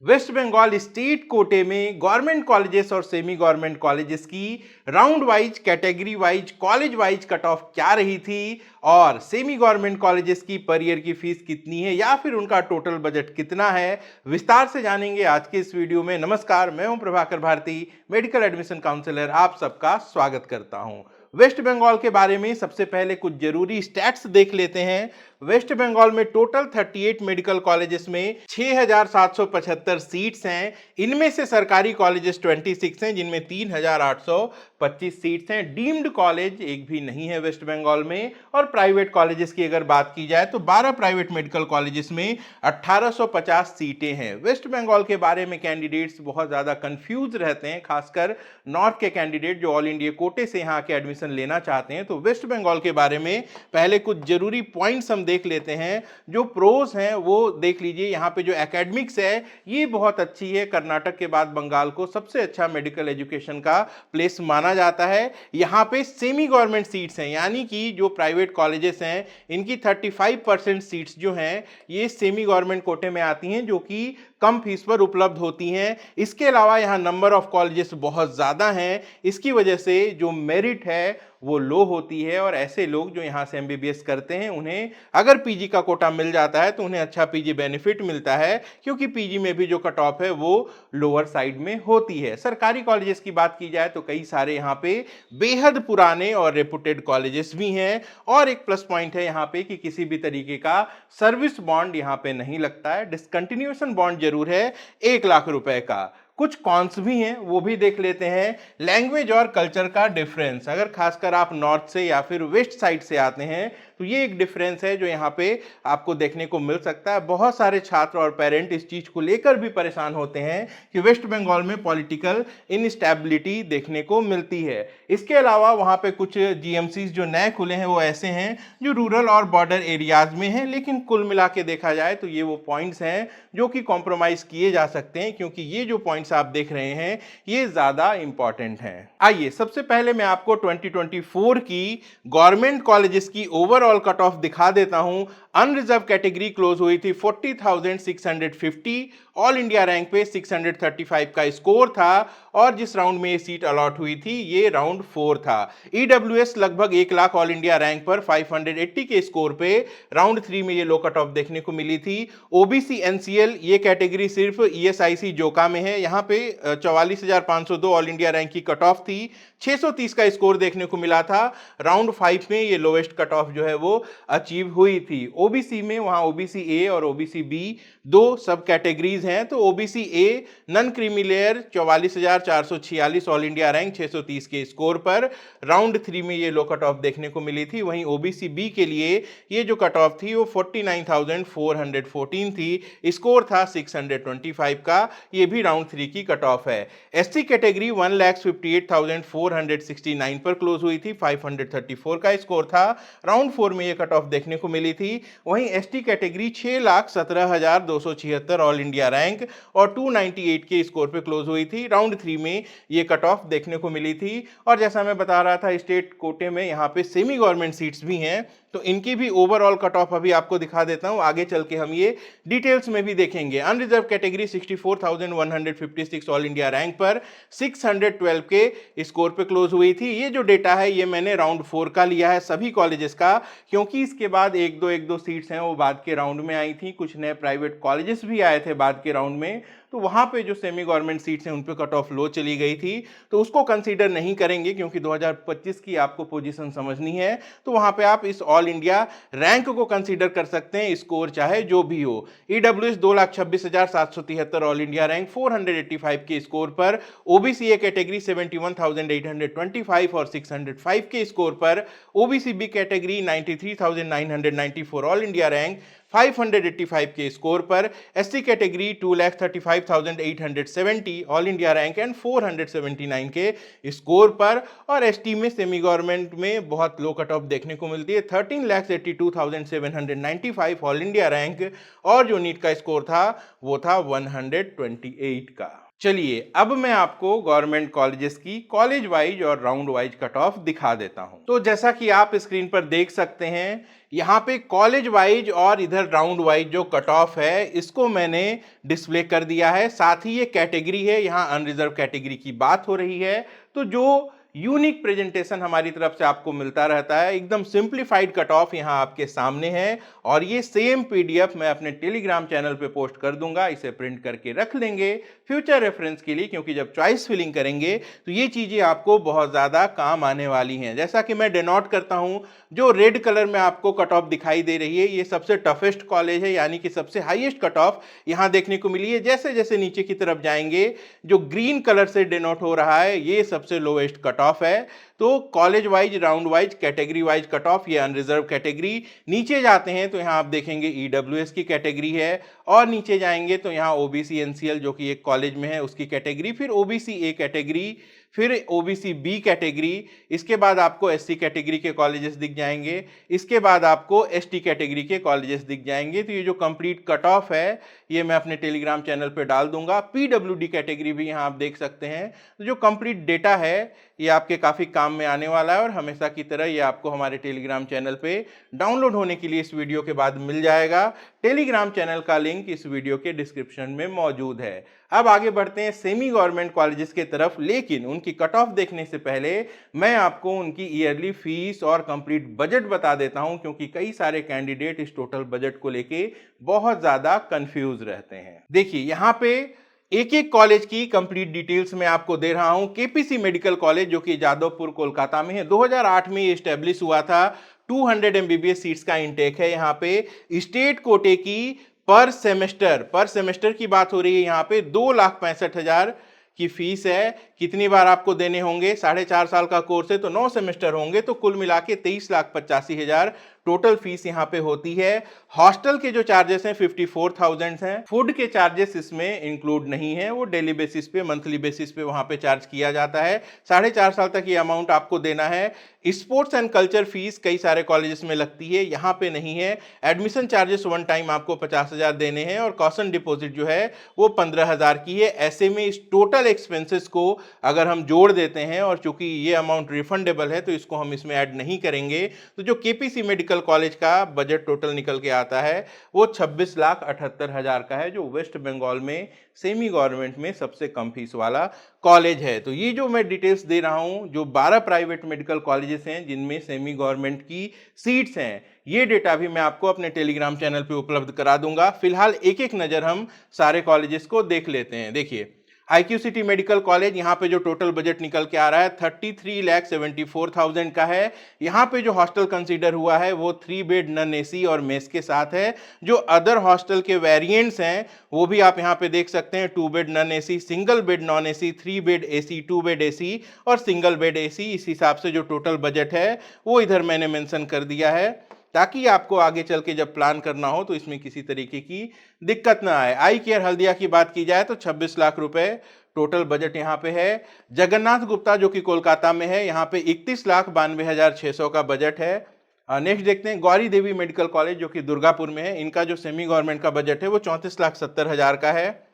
Waste Bengal state कोटे में government colleges और सेमी गवर्नमेंट कॉलेजेस की round wise, category wise, college wise cut off क्या रही थी और सेमी गवर्नमेंट कॉलेजेस की पर ईयर की फीस कितनी है या फिर उनका टोटल बजट कितना है, विस्तार से जानेंगे आज के इस वीडियो में। नमस्कार, मैं हूं Prabhakar Bharti, medical admission counsellor. आप सबका स्वागत करता हूं। वेस्ट बंगाल के बारे में सबसे पहले कुछ जरूरी स्टैट्स देख लेते हैं। वेस्ट बंगाल में टोटल 38 मेडिकल कॉलेजेस में 6,775 सीट्स हैं। इनमें से सरकारी कॉलेजेस 26 हैं, जिनमें 3,825 सीट्स हैं। डीम्ड कॉलेज एक भी नहीं है वेस्ट बंगाल में। और प्राइवेट कॉलेजेस की अगर बात की जाए तो 12 प्राइवेट मेडिकल कॉलेजेस में 1,850 सीटें हैं। वेस्ट बंगाल के बारे में कैंडिडेट्स बहुत ज़्यादा कंफ्यूज रहते हैं, खासकर नॉर्थ के कैंडिडेट जो ऑल इंडिया कोटे से यहाँ के एडमिशन लेना चाहते हैं। तो वेस्ट बंगाल के बारे में पहले कुछ जरूरी पॉइंट्स हम देख लेते हैं। जो प्रोज हैं वो देख लीजिए। यहाँ पे जो एकेडमिक्स है ये बहुत अच्छी है। कर्नाटक के बाद बंगाल को सबसे अच्छा मेडिकल एजुकेशन का प्लेस माना जाता है। यहाँ पे सेमी गवर्नमेंट सीट्स हैं, यानी कि जो प्राइवेट कॉलेजेस हैं इनकी 35% सीट्स जो हैं ये सेमी गवर्नमेंट कोटे में आती हैं, जो कि कम फीस पर उपलब्ध होती हैं। इसके अलावा यहाँ नंबर ऑफ कॉलेजेस बहुत ज़्यादा हैं। इसकी वजह से जो मेरिट है वो लो होती है और ऐसे लोग जो यहाँ से एमबीबीएस करते हैं उन्हें अगर पीजी का कोटा मिल जाता है तो उन्हें अच्छा पीजी बेनिफिट मिलता है, क्योंकि पीजी में भी जो कट ऑफ है वो लोअर साइड में होती है। सरकारी कॉलेजेस की बात की जाए तो कई सारे यहाँ पे बेहद पुराने और रेपुटेड कॉलेजेस भी हैं। और एक प्लस पॉइंट है यहाँ पे कि किसी भी तरीके का सर्विस बॉन्ड यहाँ पे नहीं लगता है। डिसकंटिन्यूएशन बॉन्ड जरूर है 1,00,000 रुपए का। कुछ कॉन्स भी हैं, वो भी देख लेते हैं। लैंग्वेज और कल्चर का डिफरेंस, अगर खासकर आप नॉर्थ से या फिर वेस्ट साइड से आते हैं तो ये एक डिफरेंस है जो यहाँ पे आपको देखने को मिल सकता है। बहुत सारे छात्र और पेरेंट इस चीज को लेकर भी परेशान होते हैं कि वेस्ट बंगाल में पॉलिटिकल इनस्टेबिलिटी देखने को मिलती है। इसके अलावा वहाँ पे कुछ जीएमसीज जो नए खुले हैं वो ऐसे हैं जो रूरल और बॉर्डर एरियाज में हैं, लेकिन कुल मिला के देखा जाए तो ये वो पॉइंट्स हैं जो कि कॉम्प्रोमाइज किए जा सकते हैं, क्योंकि ये जो पॉइंट्स आप देख रहे हैं ये ज्यादा इंपॉर्टेंट हैं। आइए सबसे पहले मैं आपको 2024 की गवर्नमेंट कॉलेजेस की ओवरऑल कट ऑफ दिखा देता हूं। अनरिजर्व कैटेगरी क्लोज हुई थी 40,650। ऑल इंडिया रैंक पे 635 का स्कोर था और जिस राउंड में ये सीट अलॉट हुई थी ये राउंड 4 था। ईडब्ल्यूएस लगभग 1,00,000 ऑल इंडिया रैंक पर 580 के स्कोर पे राउंड 3 में ये लो कट ऑफ देखने को मिली थी। ओबीसी एनसीएल ये कैटेगरी सिर्फ ईएसआईसी जोका में है, यहाँ पे 44,502 ऑल इंडिया रैंक की कट ऑफ थी। 630 का स्कोर देखने को मिला था। राउंड 5 में ये लोवेस्ट कट ऑफ जो है वो अचीव हुई थी। ओबीसी में वहां ओबीसी ए और ओबीसी बी दो सब कैटेगरीज हैं। तो OBC A non creamy layer 44,446 all India rank 630 के स्कोर पर राउंड 3 में ये लो कट ऑफ देखने को मिली थी। वहीं ओबीसी बी के लिए ये जो कट ऑफ थी वो 49,414 थी, स्कोर था 625 का। ये भी राउंड 3 की कट ऑफ है। एसटी कैटेगरी 1,58,469 पर क्लोज हुई थी, 534 का स्कोर था। राउंड 4 में ये कट ऑफ देखने को मिली थी। वहीं ST category 6,17,276 all India rank और 298 के स्कोर पे क्लोज हुई थी। राउंड 3 में ये कट ऑफ देखने को मिली थी। और जैसा मैं बता रहा था स्टेट कोटे में यहाँ पे सेमी गवर्नमेंट सीट्स भी हैं, तो इनकी भी ओवरऑल कट ऑफ अभी आपको दिखा देता हूं। आगे चल के हम ये डिटेल्स में भी देखेंगे। Unreserved category 64,156 all India rank पर 612 के स्कोर पे क्लोज हुई थी। ये जो डेटा है ये मैंने राउंड 4 का लिया है सभी कॉलेजेस का, क्योंकि इसके बाद एक दो सीट्स हैं वो बाद के राउंड में आई थी। कुछ नए प्राइवेट कॉलेजेस भी आए थे बाद के राउंड में, तो वहां पे जो सेमी गवर्नमेंट सीट्स हैं उन पे कट ऑफ लो चली गई थी, तो उसको कंसीडर नहीं करेंगे क्योंकि 2025 की आपको पोजीशन समझनी है। तो वहां पे आप इस ऑल इंडिया रैंक को कंसीडर कर सकते हैं, स्कोर चाहे जो भी हो। ईडब्ल्यूएस 2,26,773 ऑल इंडिया रैंक 485 के स्कोर पर। ओबीसी कैटेगरी 71,825 और 605 के स्कोर पर। OBC B category 93,994 all India rank 585 के स्कोर पर। SC category 2,35,870 all India rank and 479 के स्कोर पर। और एसटी में सेमी गवर्नमेंट में बहुत लो कट ऑफ देखने को मिलती है, 13,82,795 ऑल इंडिया रैंक और जो नीट का स्कोर था वो था 128 का। चलिए अब मैं आपको गवर्नमेंट कॉलेजेस की कॉलेज वाइज और राउंड वाइज कट ऑफ दिखा देता हूं। तो जैसा कि आप स्क्रीन पर देख सकते हैं, यहाँ पे कॉलेज वाइज और इधर राउंड वाइज जो कट ऑफ है इसको मैंने डिस्प्ले कर दिया है। साथ ही ये कैटेगरी है, यहाँ अनरिजर्व कैटेगरी की बात हो रही है। तो जो यूनिक प्रेजेंटेशन हमारी तरफ से आपको मिलता रहता है, एकदम सिंप्लीफाइड कट ऑफ यहाँ आपके सामने है। और ये सेम पीडीएफ मैं अपने टेलीग्राम चैनल पे पोस्ट कर दूंगा, इसे प्रिंट करके रख लेंगे फ्यूचर रेफरेंस के लिए, क्योंकि जब चॉइस फिलिंग करेंगे तो ये चीजें आपको बहुत ज्यादा काम आने वाली हैं। जैसा कि मैं डिनोट करता हूं, जो रेड कलर में आपको कट ऑफ दिखाई दे रही है ये सबसे टफेस्ट कॉलेज है, यानी कि सबसे हाईएस्ट कट ऑफ यहां देखने को मिली है। जैसे जैसे नीचे की तरफ जाएंगे, जो ग्रीन कलर से डिनोट हो रहा है ये सबसे लोएस्ट कट ऑफ है। तो college wise, round wise, category wise cut off, ये अनरिजर्व कैटेगरी। नीचे जाते हैं तो यहाँ आप देखेंगे ईडब्ल्यूएस की कैटेगरी है, और नीचे जाएंगे तो यहाँ ओबीसी एनसीएल जो कि एक कॉलेज में है उसकी कैटेगरी, फिर ओबीसी ए कैटेगरी, फिर ओबीसी बी कैटेगरी, इसके बाद आपको एससी कैटेगरी के कॉलेजेस दिख जाएंगे, इसके बाद आपको एसटी कैटेगरी के कॉलेजेस दिख जाएंगे। तो ये जो कंप्लीट कट ऑफ है ये मैं अपने टेलीग्राम चैनल पे डाल दूंगा। पीडब्ल्यूडी कैटेगरी भी यहाँ आप देख सकते हैं। तो जो कंप्लीट डेटा है ये आपके काफ़ी काम में आने वाला है, और हमेशा की तरह ये आपको हमारे टेलीग्राम चैनल पे डाउनलोड होने के लिए इस वीडियो के बाद मिल जाएगा। टेलीग्राम चैनल का लिंक इस वीडियो के डिस्क्रिप्शन में मौजूद है। अब आगे बढ़ते हैं सेमी गवर्नमेंट कॉलेजेस के तरफ, लेकिन उनकी कट ऑफ देखने से पहले मैं आपको उनकी ईयरली फीस और कंप्लीट बजट बता देता हूं, क्योंकि कई सारे कैंडिडेट इस टोटल बजट को लेके बहुत ज्यादा कंफ्यूज रहते हैं। देखिए यहाँ पे एक एक कॉलेज की कंप्लीट डिटेल्स मैं आपको दे रहा हूं। केपीसी मेडिकल कॉलेज जो कि जादवपुर कोलकाता में है, 2008 में ये एस्टेब्लिश हुआ था। 200 एमबीबीएस सीट्स का इंटेक है यहाँ पे। स्टेट कोटे की पर सेमेस्टर की बात हो रही है, यहाँ पे 2,65,000 की फीस है। कितनी बार आपको देने होंगे? 4.5 साल का कोर्स है तो 9 सेमेस्टर होंगे, तो कुल मिला के 23,85,000 टोटल फीस यहाँ पे होती है। हॉस्टल के जो चार्जेस हैं 54,000 हैं। फूड के चार्जेस इसमें इंक्लूड नहीं है, वो डेली बेसिस पे, मंथली बेसिस पे वहां पे चार्ज किया जाता है। 4.5 साल तक ये अमाउंट आपको देना है। स्पोर्ट्स एंड कल्चर फीस कई सारे कॉलेजेस में लगती है, यहाँ पे नहीं है। एडमिशन चार्जेस वन टाइम आपको 50,000 देने हैं, और कॉशन डिपॉजिट जो है वो 15,000 की है। ऐसे में इस टोटल एक्सपेंसेस को अगर हम जोड़ देते हैं, और चूंकि ये अमाउंट रिफंडेबल है तो इसको हम इसमें ऐड नहीं करेंगे, तो जो केपीसी मेडिकल कॉलेज का बजट टोटल निकल के आता है वो 26,78,000 का है, जो वेस्ट बंगाल में सेमी गवर्नमेंट में सबसे कम फीस वाला कॉलेज है। तो ये जो मैं डिटेल्स दे रहा हूं, जो 12 प्राइवेट मेडिकल कॉलेजेस हैं जिनमें सेमी गवर्नमेंट की सीट्स हैं, ये डेटा भी मैं आपको अपने टेलीग्राम चैनल पे उपलब्ध करा दूंगा। फिलहाल एक एक नजर हम सारे कॉलेजेस को देख लेते हैं। देखिए आईक्यू सिटी मेडिकल कॉलेज, यहाँ पे जो टोटल बजट निकल के आ रहा है 33,74,000 का है। यहाँ पे जो हॉस्टल कंसीडर हुआ है वो 3 बेड नॉन एसी और मेस के साथ है। जो अदर हॉस्टल के वेरिएंट्स हैं वो भी आप यहाँ पे देख सकते हैं, 2 bed non AC, single bed non AC, 3 bed AC, 2 bed AC और सिंगल बेड एसी। इस हिसाब से जो टोटल बजट है वो इधर मैंने मेंशन कर दिया है, ताकि आपको आगे चल के जब प्लान करना हो तो इसमें किसी तरीके की दिक्कत ना आए। आई केयर हल्दिया की बात की जाए तो 26 लाख रुपए टोटल बजट यहाँ पे है। जगन्नाथ गुप्ता जो कि कोलकाता में है, यहाँ पे 31,92,600 का बजट है। नेक्स्ट देखते हैं गौरी देवी मेडिकल कॉलेज जो कि दुर्गापुर में है। इनका जो सेमी गवर्नमेंट का बजट है वो 34,70,000 का है।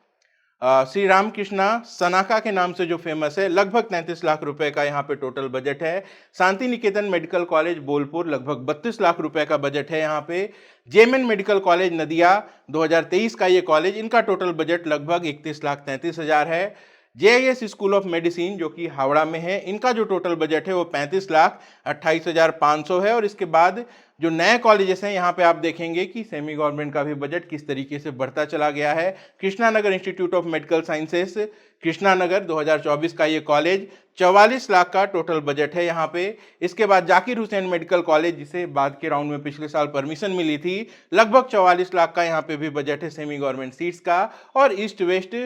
श्री रामकृष्णा सनाका के नाम से जो फेमस है, लगभग 33 लाख रुपए का यहाँ पे टोटल बजट है। शांति निकेतन मेडिकल कॉलेज बोलपुर, लगभग 32 लाख रुपए का बजट है यहाँ पे। जेएमएन मेडिकल कॉलेज नदिया 2023 का ये कॉलेज, इनका टोटल बजट लगभग 31,33,000 है। जेआईएस स्कूल ऑफ मेडिसिन जो कि हावड़ा में है, इनका जो टोटल बजट है वो 35,28,500 है। और इसके बाद जो नए कॉलेजेस हैं यहाँ पे आप देखेंगे कि सेमी गवर्नमेंट का भी बजट किस तरीके से बढ़ता चला गया है। Krishnanagar institute of medical sciences Krishnanagar 2024 का ये कॉलेज 44 लाख का टोटल बजट है यहाँ पे। इसके बाद जाकिर हुसैन मेडिकल कॉलेज, जिसे बाद के राउंड में पिछले साल परमिशन मिली थी, लगभग 44 लाख का यहाँ पे भी बजट है सेमी गवर्नमेंट सीट्स का। और ईस्ट वेस्ट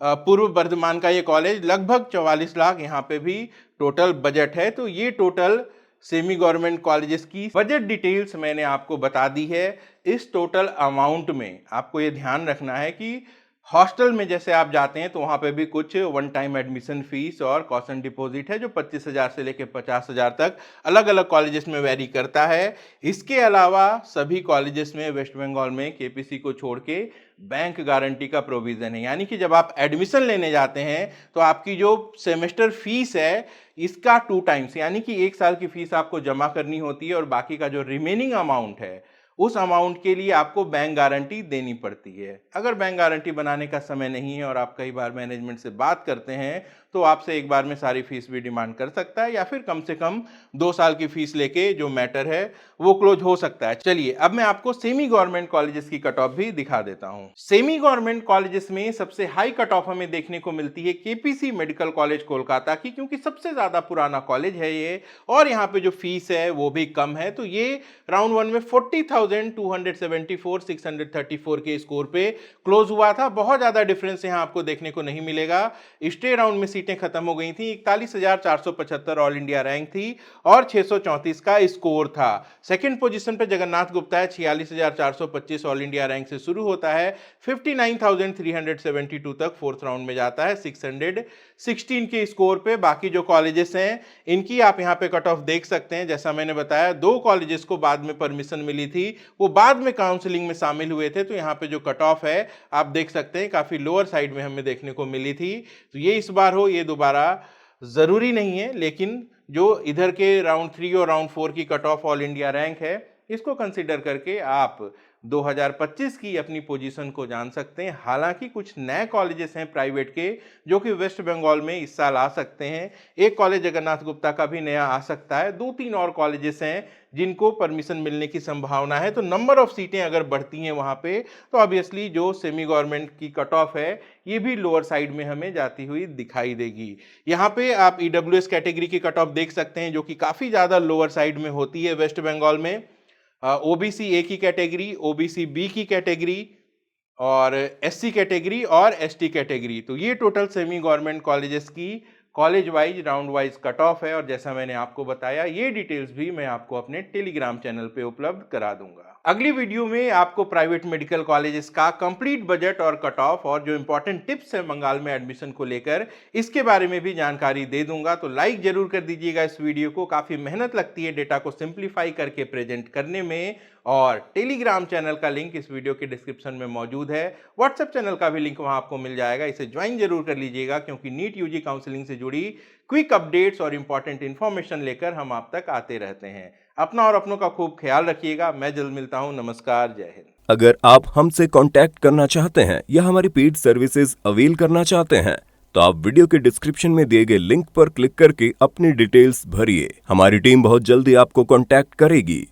पूर्व वर्धमान का ये कॉलेज, लगभग 44 लाख यहाँ पे भी टोटल बजट है। तो ये टोटल सेमी गवर्नमेंट कॉलेजेस की बजट डिटेल्स मैंने आपको बता दी है। इस टोटल अमाउंट में आपको ये ध्यान रखना है कि हॉस्टल में जैसे आप जाते हैं तो वहाँ पे भी कुछ वन टाइम एडमिशन फीस और कॉशन डिपॉजिट है जो 25,000 से लेकर 50,000 तक अलग अलग कॉलेजेस में वेरी करता है। इसके अलावा सभी कॉलेजेस में वेस्ट बंगाल में केपीसी को छोड़ के बैंक गारंटी का प्रोविज़न है, यानी कि जब आप एडमिशन लेने जाते हैं तो आपकी जो सेमेस्टर फीस है इसका 2 टाइम्स यानी कि 1 साल की फीस आपको जमा करनी होती है और बाकी का जो रिमेनिंग अमाउंट है उस अमाउंट के लिए आपको बैंक गारंटी देनी पड़ती है। अगर बैंक गारंटी बनाने का समय नहीं है और आप कई बार मैनेजमेंट से बात करते हैं तो आपसे एक बार में सारी फीस भी डिमांड कर सकता है या फिर कम से कम 2 साल की फीस लेके जो मैटर है वो क्लोज हो सकता है। चलिए अब मैं आपको सेमी गवर्नमेंट कॉलेजेस की कट ऑफ भी दिखा देता हूं। सेमी गवर्नमेंट कॉलेजेस में सबसे हाई कट ऑफ हमें देखने को मिलती है केपीसी मेडिकल कॉलेज कोलकाता की, क्योंकि सबसे ज्यादा पुराना कॉलेज है ये और यहाँ पे जो फीस है वो भी कम है। तो ये राउंड 1 में 40,274 634 के स्कोर पे क्लोज हुआ था। बहुत ज्यादा डिफरेंस यहाँ आपको देखने को नहीं मिलेगा। स्टे राउंड में सीटें खत्म हो गई थी, 41,475 ऑल इंडिया रैंक थी और 634 का स्कोर था। सेकंड पोजीशन पे जगन्नाथ गुप्ता है, 46,425 ऑल इंडिया रैंक से शुरू होता है, 59,372 तक फोर्थ राउंड में जाता है 616 के स्कोर पे। बाकी जो कॉलेजेस हैं इनकी आप यहाँ पे कट ऑफ देख सकते हैं। जैसा मैंने बताया 2 कॉलेजेस को बाद में परमिशन मिली थी, वो बाद में काउंसलिंग में शामिल हुए थे, तो यहाँ पे जो कट ऑफ है आप देख सकते हैं काफी लोअर साइड में हमें देखने को मिली थी। तो ये इस बार हो ये दोबारा जरूरी नहीं है, लेकिन जो इधर के राउंड 3 और राउंड 4 की cut off all India rank है इसको कंसीडर करके आप 2025 की अपनी पोजीशन को जान सकते हैं। हालांकि कुछ नए कॉलेजेस हैं प्राइवेट के जो कि वेस्ट बंगाल में इस साल आ सकते हैं। एक कॉलेज जगन्नाथ गुप्ता का भी नया आ सकता है, 2-3 और कॉलेजेस हैं जिनको परमिशन मिलने की संभावना है। तो नंबर ऑफ सीटें अगर बढ़ती हैं वहां पे तो ऑब्वियसली जो सेमी गवर्नमेंट की कट ऑफ है ये भी लोअर साइड में हमें जाती हुई दिखाई देगी। यहाँ पे आप ईडब्ल्यूएस कैटेगरी की कट ऑफ देख सकते हैं जो कि काफी ज्यादा लोअर साइड में होती है वेस्ट बंगाल में। ओबीसी ए की कैटेगरी, ओबीसी बी की कैटेगरी और एससी कैटेगरी और एसटी कैटेगरी। तो ये टोटल सेमी गवर्नमेंट कॉलेजेस की college wise round wise cut off है और जैसा मैंने आपको बताया ये डिटेल्स भी मैं आपको अपने टेलीग्राम चैनल पे उपलब्ध करा दूंगा। अगली वीडियो में आपको प्राइवेट मेडिकल कॉलेजेस का कंप्लीट बजट और कट ऑफ और जो इंपॉर्टेंट टिप्स है बंगाल में एडमिशन को लेकर इसके बारे में भी जानकारी दे दूंगा। तो लाइक जरूर कर दीजिएगा इस वीडियो को, काफी मेहनत लगती है डेटा को सिंप्लीफाई करके प्रेजेंट करने में। और टेलीग्राम चैनल का लिंक इस वीडियो के डिस्क्रिप्शन में मौजूद है, व्हाट्सएप चैनल का भी लिंक वहां आपको मिल जाएगा, इसे ज्वाइन जरूर कर लीजिएगा क्योंकि नीट यूजी काउंसलिंग से जुड़ी क्विक अपडेट्स और इंपॉर्टेंट इंफॉर्मेशन लेकर हम आप तक आते रहते हैं। अपना और अपनों का खूब ख्याल रखिएगा। मैं जल्द मिलता हूं। नमस्कार, जय हिंद। अगर आप हमसे कांटेक्ट करना चाहते हैं या हमारी पेड सर्विसेज अवेल करना चाहते हैं तो आप वीडियो के डिस्क्रिप्शन में दिए गए लिंक पर क्लिक करके अपनी डिटेल्स भरिए। हमारी टीम बहुत जल्दी आपको कांटेक्ट करेगी।